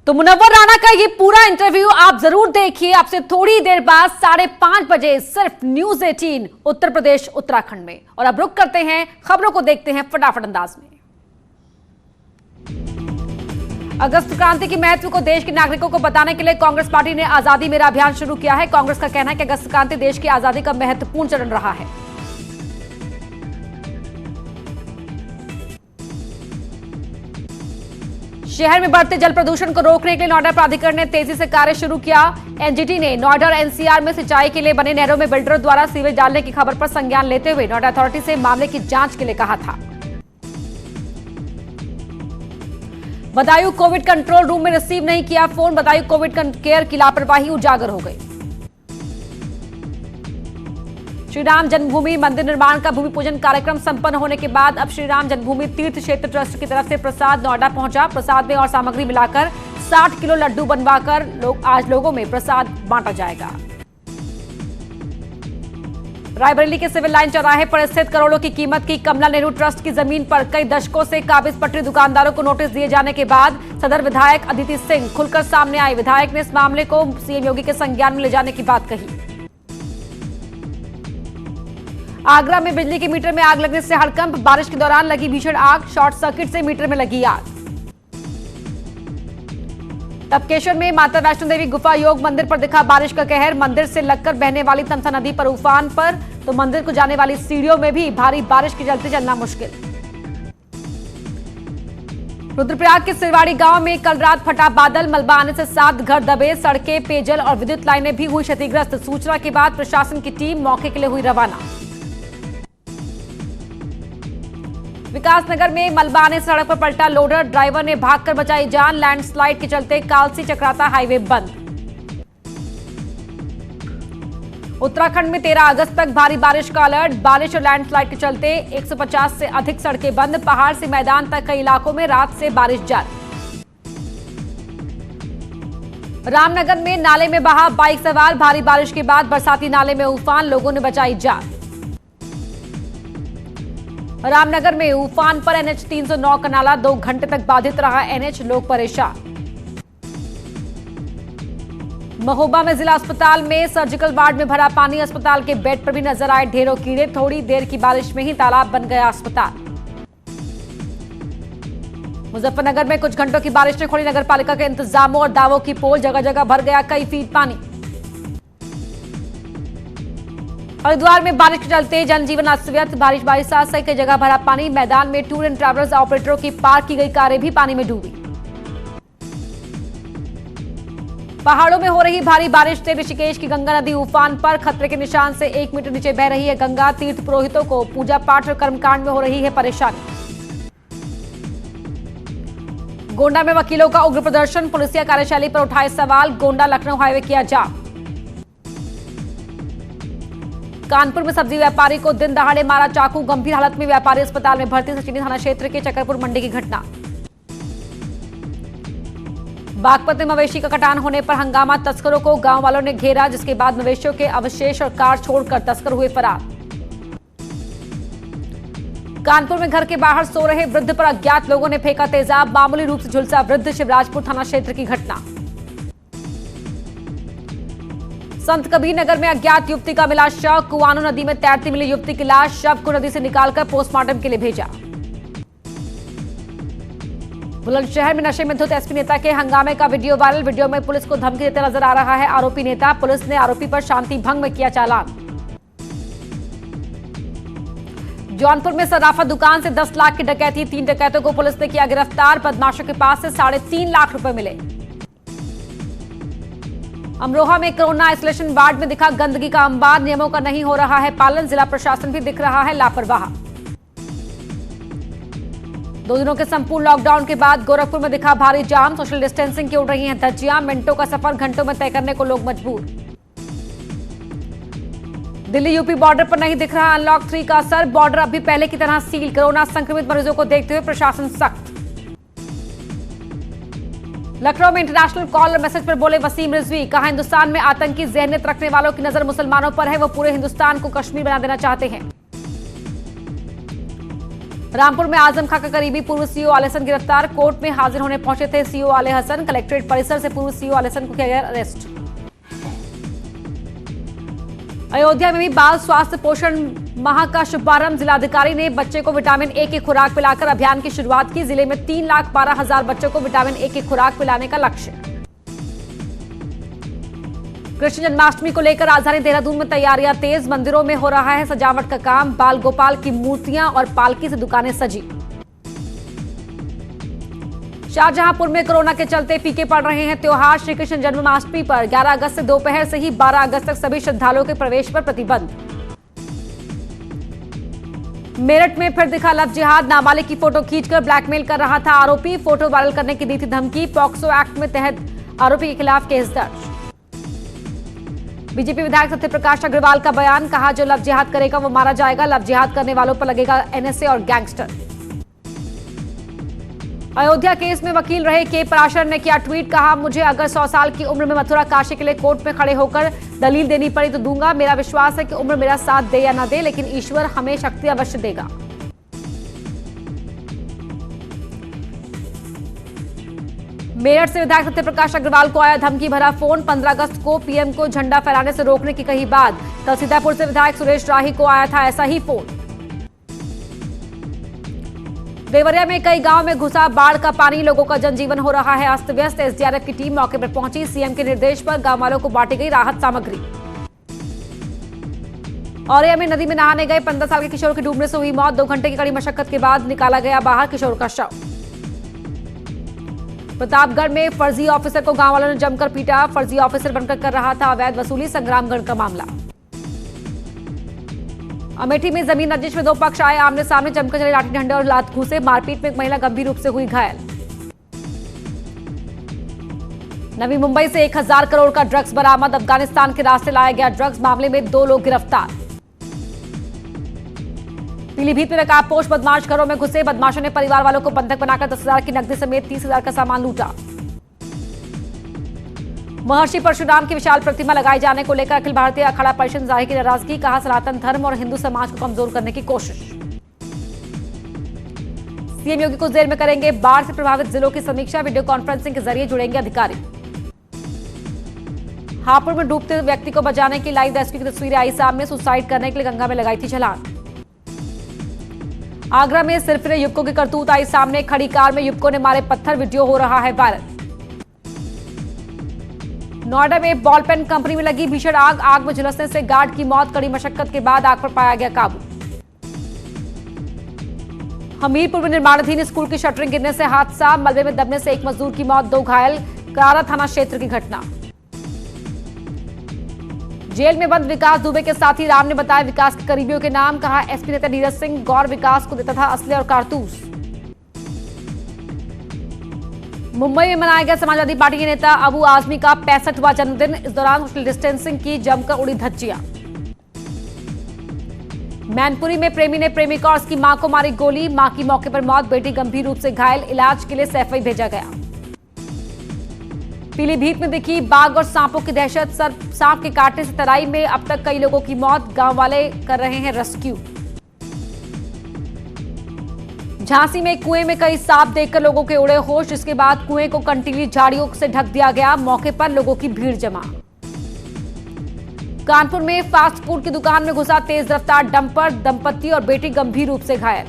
तो मुनव्वर राणा का ये पूरा इंटरव्यू आप जरूर देखिए। आपसे थोड़ी देर बाद 5:30 बजे सिर्फ न्यूज 18 उत्तर प्रदेश उत्तराखंड में। और अब रुक करते हैं, खबरों को देखते हैं फटाफट अंदाज में। अगस्त क्रांति की महत्व को देश के नागरिकों को बताने के लिए कांग्रेस पार्टी ने आजादी मेरा अभियान शुरू किया है। कांग्रेस का कहना है कि अगस्त क्रांति देश की आजादी का महत्वपूर्ण चरण रहा है। शहर में बढ़ते जल प्रदूषण को रोकने के लिए नोएडा प्राधिकरण ने तेजी से कार्य शुरू किया। एनजीटी ने नोएडा और एनसीआर में सिंचाई के लिए बने नहरों में बिल्डरों द्वारा सीवेज डालने की खबर पर संज्ञान लेते हुए नोएडा अथॉरिटी से मामले की जांच के लिए कहा था। बदायूं कोविड कंट्रोल रूम में रिसीव नहीं किया फोन। बदायूं कोविड केयर की लापरवाही उजागर हो गई। श्रीराम जन्मभूमि मंदिर निर्माण का भूमि पूजन कार्यक्रम संपन्न होने के बाद अब श्रीराम जन्मभूमि तीर्थ क्षेत्र ट्रस्ट की तरफ से प्रसाद नोएडा पहुंचा। प्रसाद में और सामग्री मिलाकर 60 किलो लड्डू बनवाकर आज लोगों में प्रसाद बांटा जाएगा। रायबरेली के सिविल लाइन चौराहे पर स्थित करोड़ों की कीमत की कमला नेहरू ट्रस्ट की जमीन पर कई दशकों से काबिज पटरी दुकानदारों को नोटिस दिए जाने के बाद सदर विधायक अदिति सिंह खुलकर सामने आए। विधायक ने इस मामले को सीएम योगी के संज्ञान में ले जाने की बात कही। आगरा में बिजली के मीटर में आग लगने से हड़कंप। बारिश के दौरान लगी भीषण आग। शॉर्ट सर्किट से मीटर में लगी आग। तपकेश्वर में माता वैष्णो देवी गुफा योग मंदिर पर दिखा बारिश का कहर। मंदिर से लगकर बहने वाली तमसा नदी पर उफान पर तो मंदिर को जाने वाली सीढ़ियों में भी भारी बारिश के चलते चलना मुश्किल। रुद्रप्रयाग के सिरवाड़ी गांव में कल रात फटा बादल। मलबा आने से 7 घर दबे। सड़कें, पेयजल और विद्युत लाइनें भी हुई क्षतिग्रस्त। सूचना के बाद प्रशासन की टीम मौके के लिए हुई रवाना। विकासनगर में मलबा आने से सड़क पर पलटा लोडर। ड्राइवर ने भागकर बचाई जान। लैंडस्लाइड के चलते कालसी चक्राता हाईवे बंद। उत्तराखंड में 13 अगस्त तक भारी बारिश का अलर्ट। बारिश और लैंडस्लाइड के चलते 150 से अधिक सड़कें बंद। पहाड़ से मैदान तक कई इलाकों में रात से बारिश जारी। रामनगर में नाले में बहा बाइक सवार। भारी बारिश के बाद बरसाती नाले में उफान। लोगों ने बचाई जान। रामनगर में उफान पर एनएच 309 का नाला 2 घंटे तक बाधित रहा। एनएच लोग परेशान। महोबा में जिला अस्पताल में सर्जिकल वार्ड में भरा पानी। अस्पताल के बेड पर भी नजर आए ढेरों कीड़े। थोड़ी देर की बारिश में ही तालाब बन गया अस्पताल। मुजफ्फरनगर में कुछ घंटों की बारिश ने खोली नगर पालिका के इंतजामों और दावों की पोल। जगह जगह भर गया कई फीट पानी। हरिद्वार में बारिश के चलते जनजीवन अस्त व्यस्त। बारिश साथ साथ कई जगह भरा पानी। मैदान में टूर एंड ट्रैवलर्स ऑपरेटरों की पार्क की गई कारें भी पानी में डूबी। पहाड़ों में हो रही भारी बारिश से ऋषिकेश की गंगा नदी उफान पर। खतरे के निशान से 1 मीटर नीचे बह रही है गंगा। तीर्थ पुरोहितों को पूजा पाठ और कर्मकांड में हो रही है परेशानी। गोंडा में वकीलों का उग्र प्रदर्शन। पुलिसिया कार्यशैली पर उठाए सवाल। गोंडा लखनऊ हाईवे किया जाम। कानपुर में सब्जी व्यापारी को दिन दहाड़े मारा चाकू। गंभीर हालत में व्यापारी अस्पताल में भर्ती। सचिनी थाना क्षेत्र के चकरपुर मंडी की घटना। बागपत में मवेशी का कटान होने पर हंगामा। तस्करों को गांव वालों ने घेरा, जिसके बाद मवेशियों के अवशेष और कार छोड़कर तस्कर हुए फरार। कानपुर में घर के बाहर सो रहे वृद्ध पर अज्ञात लोगों ने फेंका तेजाब। मामूली रूप से झुलसा वृद्ध। शिवराजपुर थाना क्षेत्र की घटना। संत कबीर नगर में अज्ञात युवती का मिला शव। कुआनो नदी में तैरती मिली युवती की लाश। शव को नदी से निकालकर पोस्टमार्टम के लिए भेजा। बुलंदशहर में नशे में धुत एसपी नेता के हंगामे का वीडियो वायरल। वीडियो में पुलिस को धमकी देते नजर आ रहा है आरोपी नेता। पुलिस ने आरोपी पर शांति भंग में किया चालान। जौनपुर में सराफा दुकान से 10 लाख की डकैती। 3 डकैतों को पुलिस ने किया गिरफ्तार। बदमाशों के पास से 3.5 लाख रुपए मिले। अमरोहा में कोरोना आइसोलेशन वार्ड में दिखा गंदगी का अंबार। नियमों का नहीं हो रहा है पालन। जिला प्रशासन भी दिख रहा है लापरवाह। 2 दिनों के संपूर्ण लॉकडाउन के बाद गोरखपुर में दिखा भारी जाम। सोशल डिस्टेंसिंग की उड़ रही हैं धज्जियां। मिनटों का सफर घंटों में तय करने को लोग मजबूर। दिल्ली यूपी बॉर्डर पर नहीं दिख रहा अनलॉक 3 का असर। बॉर्डर अभी पहले की तरह सील। कोरोना संक्रमित मरीजों को देखते हुए प्रशासन सख्त। लखनऊ में इंटरनेशनल कॉल और मैसेज पर बोले वसीम रिजवी। कहा हिंदुस्तान में आतंकी ज़हनियत रखने वालों की नजर मुसलमानों पर है। वो पूरे हिंदुस्तान को कश्मीर बना देना चाहते हैं। रामपुर में आजम खां का करीबी पूर्व सीईओ आले हसन गिरफ्तार। कोर्ट में हाजिर होने पहुंचे थे सीईओ आले हसन। कलेक्ट्रेट परिसर से पूर्व सीईओ आले हसन को किया गया अरेस्ट। अयोध्या में भी बाल स्वास्थ्य पोषण माह का शुभारंभ। जिलाधिकारी ने बच्चे को विटामिन ए की खुराक पिलाकर अभियान की शुरुआत की। जिले में 3,12,000 बच्चों को विटामिन ए की खुराक पिलाने का लक्ष्य। कृष्ण जन्माष्टमी को लेकर राजधानी देहरादून में तैयारियां तेज। मंदिरों में हो रहा है सजावट का काम। बाल गोपाल की मूर्तियां और पालकी से दुकानें सजी। शाहजहांपुर में कोरोना के चलते फीके पड़ रहे हैं त्योहार। श्री कृष्ण जन्माष्टमी पर 11 अगस्त से दोपहर से ही 12 अगस्त तक सभी श्रद्धालुओं के प्रवेश पर प्रतिबंध। मेरठ में फिर दिखा लव जिहाद। नाबालिग की फोटो खींचकर ब्लैकमेल कर रहा था आरोपी। फोटो वायरल करने की दी थी धमकी। पॉक्सो एक्ट में तहत आरोपी के खिलाफ केस दर्ज। बीजेपी विधायक सत्यप्रकाश अग्रवाल का बयान। कहा जो लव जिहाद करेगा वो मारा जाएगा। लव जिहाद करने वालों पर लगेगा एनएसए और गैंगस्टर। अयोध्या केस में वकील रहे के पराशर ने किया ट्वीट। कहा मुझे अगर 100 साल की उम्र में मथुरा काशी के लिए कोर्ट में खड़े होकर दलील देनी पड़ी तो दूंगा। मेरा विश्वास है कि उम्र मेरा साथ दे या ना दे, लेकिन ईश्वर हमें शक्ति अवश्य देगा। मेरठ से विधायक सत्यप्रकाश अग्रवाल को आया धमकी भरा फोन। 15 अगस्त को पीएम को झंडा फहराने से रोकने की कही बात। कल सीतापुर से विधायक सुरेश राही को आया था ऐसा ही फोन। देवरिया में कई गांव में घुसा बाढ़ का पानी। लोगों का जनजीवन हो रहा है अस्त व्यस्त। एसडीआरएफ की टीम मौके पर पहुंची। सीएम के निर्देश पर गांव वालों को बांटी गई राहत सामग्री। औरैया में नदी में नहाने गए 15 साल के किशोर की डूबने से हुई मौत। 2 घंटे की कड़ी मशक्कत के बाद निकाला गया बाहर किशोर का शव। प्रतापगढ़ में फर्जी ऑफिसर को गांव वालों ने जमकर पीटा। फर्जी ऑफिसर बनकर कर रहा था अवैध वसूली। संग्रामगढ़ का मामला। अमेठी में जमीन रंजिश में 2 पक्ष आए आमने सामने। जमकर चले लाठी डंडे और लात घूसे। मारपीट में एक महिला गंभीर रूप से हुई घायल। नवी मुंबई से 1000 करोड़ का ड्रग्स बरामद। अफगानिस्तान के रास्ते लाया गया ड्रग्स। मामले में 2 लोग गिरफ्तार। पीलीभीत में नकाबपोश बदमाश घरों में घुसे। बदमाशों ने परिवार वालों को बंधक बनाकर 10,000 की नकदी समेत 30,000 का सामान लूटा। महर्षि परशुराम की विशाल प्रतिमा लगाए जाने को लेकर अखिल भारतीय अखाड़ा परिषद जाहिर की नाराजगी। कहा सनातन धर्म और हिंदू समाज को कमजोर करने की कोशिश। सीएम योगी कुछ देर में करेंगे बाढ़ से प्रभावित जिलों की समीक्षा। वीडियो कॉन्फ्रेंसिंग के जरिए जुड़ेंगे अधिकारी। हापुड़ में डूबते व्यक्ति को बचाने की लाइव रेस्क्यू की तस्वीरें आई सामने। सुसाइड करने के लिए गंगा में लगाई थी छलांग। आगरा में सिरफिरे युवकों की करतूत आई सामने। खड़ी कार में युवकों ने मारे पत्थर। वीडियो हो रहा है वायरल। नोएडा में बॉल पेन कंपनी में लगी भीषण आग। आग में झुलसने से गार्ड की मौत। कड़ी मशक्कत के बाद आग पर पाया गया काबू। हमीरपुर में निर्माणाधीन स्कूल की शटरिंग गिरने से हादसा। मलबे में दबने से एक मजदूर की मौत, 2 घायल। करारा थाना क्षेत्र की घटना। जेल में बंद विकास दुबे के साथी राम ने बताया विकास के करीबियों के नाम। कहा एसपी नेता नीरज सिंह गौर विकास को देता था असले और कारतूस। मुंबई में मनाया गया समाजवादी पार्टी के नेता अबू आजमी का 65वां जन्मदिन। इस दौरान सोशल डिस्टेंसिंग की जमकर उड़ी धज्जियां। मैनपुरी में प्रेमी ने प्रेमिका और उसकी मां को मारी गोली। मां की मौके पर मौत, बेटी गंभीर रूप से घायल। इलाज के लिए सैफई भेजा गया। पीलीभीत में दिखी बाघ और सांपों की दहशत। सांप के काटने से तराई में अब तक कई लोगों की मौत। गांव वाले कर रहे हैं रेस्क्यू। झांसी में कुएं में कई सांप देखकर लोगों के उड़े होश। जिसके बाद कुएं को कंटीली झाड़ियों से ढक दिया गया। मौके पर लोगों की भीड़ जमा। कानपुर में फास्ट फूड की दुकान में घुसा तेज रफ्तार डंपर। दंपति और बेटी गंभीर रूप से घायल।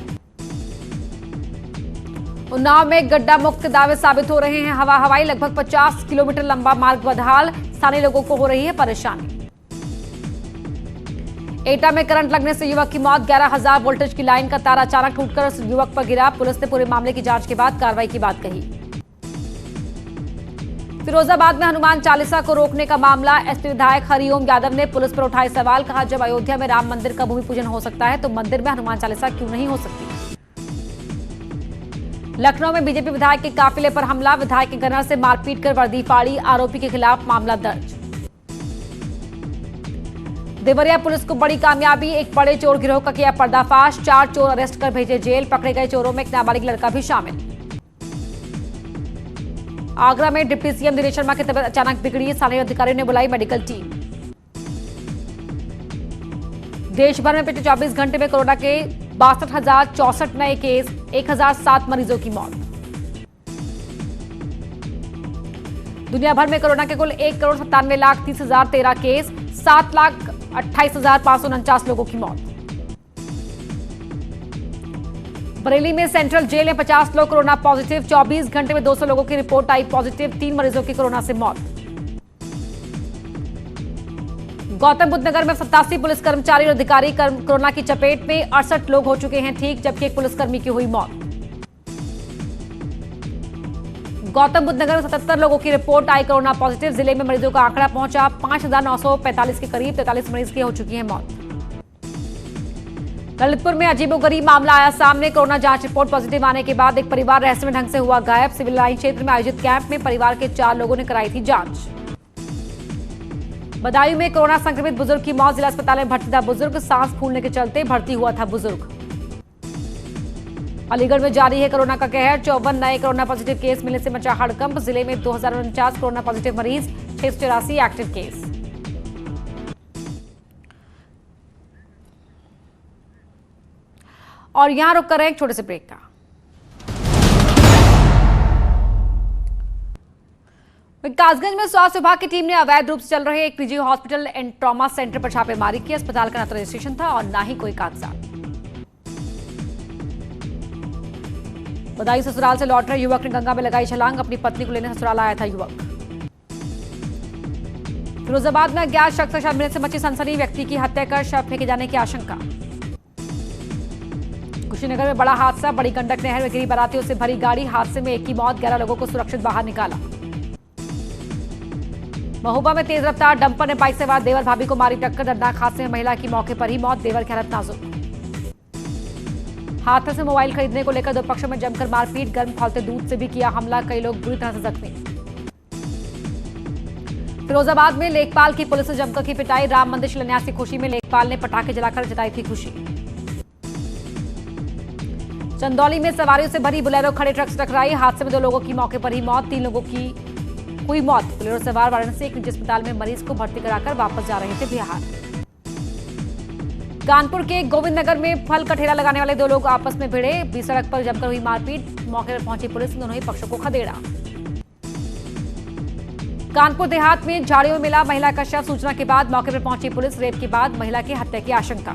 उन्नाव में गड्ढा मुक्त के दावे साबित हो रहे हैं हवा हवाई। लगभग 50 किलोमीटर लंबा मार्ग बदहाल। स्थानीय लोगों को हो रही है परेशानी। एटा में करंट लगने से युवक की मौत। 11,000 वोल्टेज की लाइन का तार अचानक टूटकर उस युवक पर गिरा। पुलिस ने पूरे मामले की जांच के बाद कार्रवाई की बात कही। फिरोजाबाद में हनुमान चालीसा को रोकने का मामला। एसपी विधायक हरिओम यादव ने पुलिस पर उठाए सवाल। कहा जब अयोध्या में राम मंदिर का भूमि पूजन हो सकता है तो मंदिर में हनुमान चालीसा क्यों नहीं हो सकती। लखनऊ में बीजेपी विधायक के काफिले पर हमला। विधायक के गनर से मारपीट कर वर्दी फाड़ी। आरोपी के खिलाफ मामला दर्ज। देवरिया पुलिस को बड़ी कामयाबी। एक बड़े चोर गिरोह का किया पर्दाफाश। 4 चोर अरेस्ट कर भेजे जेल। पकड़े गए चोरों में एक नाबालिग लड़का भी शामिल। आगरा में डिप्टी सीएम दिनेश शर्मा की तबीयत अचानक बिगड़ी। स्थानीय अधिकारियों ने बुलाई मेडिकल टीम। देश भर में पिछले 24 घंटे में कोरोना के 62,064 नए केस, 1,007 मरीजों की मौत। दुनिया भर में कोरोना के कुल 1,97,30,013 केस, 7,28,549 लोगों की मौत। बरेली में सेंट्रल जेल में 50 लोग कोरोना पॉजिटिव, 24 घंटे में 200 लोगों की रिपोर्ट आई पॉजिटिव, 3 मरीजों की कोरोना से मौत। गौतम बुद्ध नगर में 87 पुलिस कर्मचारी और अधिकारी कोरोना की चपेट में, 68 लोग हो चुके हैं ठीक, जबकि एक पुलिसकर्मी की हुई मौत। गौतम बुद्ध नगर में 77 लोगों की रिपोर्ट आई कोरोना पॉजिटिव, जिले में मरीजों का आंकड़ा पहुंचा 5,945 के करीब, 43 मरीज की हो चुकी है मौत। ललितपुर में अजीबोगरीब मामला आया सामने, कोरोना जांच रिपोर्ट पॉजिटिव आने के बाद एक परिवार रहस्यमय ढंग से हुआ गायब। सिविल लाइन क्षेत्र में आयोजित कैंप में परिवार के 4 लोगों ने कराई थी जांच। बदायूं में कोरोना संक्रमित बुजुर्ग की मौत, जिला अस्पताल में भर्ती था बुजुर्ग, सांस फूलने के चलते भर्ती हुआ था बुजुर्ग। अलीगढ़ में जारी है कोरोना का कहर, 54 नए कोरोना पॉजिटिव केस मिलने से मचा हड़कंप। जिले में 2049 कोरोना पॉजिटिव मरीज, 684 एक्टिव केस। और यहां रुक कर रहे हैं एक छोटे से ब्रेक का। कासगंज में स्वास्थ्य विभाग की टीम ने अवैध रूप से चल रहे एक निजी हॉस्पिटल एंड ट्रॉमा सेंटर पर छापेमारी की। अस्पताल का न तो रजिस्ट्रेशन था और न ही कोई कागजात। बदायूं ससुराल से लौट रहे युवक ने गंगा में लगाई छलांग, अपनी पत्नी को लेने ससुराल आया था युवक। फिरोजाबाद में अज्ञात शख्स का शव मिलने से मची सनसनी, व्यक्ति की हत्या कर शव फेंके जाने की आशंका। कुशीनगर में बड़ा हादसा, बड़ी गंडक नहर में गिरी बारातियों से भरी गाड़ी, हादसे में एक की मौत, 11 लोगों को सुरक्षित बाहर निकाला। महोबा में तेज रफ्तार डंपर ने बाइक सवार देवर भाभी को मारी टक्कर, दर्दनाक हादसे में महिला की मौके पर ही मौत, देवर की हालत नाजुक। हाथरस में मोबाइल खरीदने को लेकर दो पक्षों में जमकर मारपीट, गर्म खौलते दूध से भी किया हमला, कई लोग बुरी तरह से जख्मी। फिरोजाबाद में लेखपाल की पुलिस से जमकर की पिटाई, राम मंदिर शिलान्यास की खुशी में लेखपाल ने पटाखे जलाकर जताई थी खुशी। चंदौली में सवारियों से भरी बुलेरो खड़े ट्रक से टकराई, हादसे में 2 लोगों की मौके पर ही मौत, 3 लोगों की हुई मौत। बुलेरो सवार वाराणसी एक निजी अस्पताल में मरीज को भर्ती कराकर वापस जा रहे थे बिहार। कानपुर के गोविंद नगर में फल का ठेला लगाने वाले 2 लोग आपस में भिड़े, बीच सड़क पर जमकर हुई मारपीट, मौके पर पहुंची पुलिस ने दोनों ही पक्षों को खदेड़ा। कानपुर देहात में झाड़ियों में मिला महिला का शव, सूचना के बाद मौके पर पहुंची पुलिस, रेप के बाद महिला की हत्या की आशंका।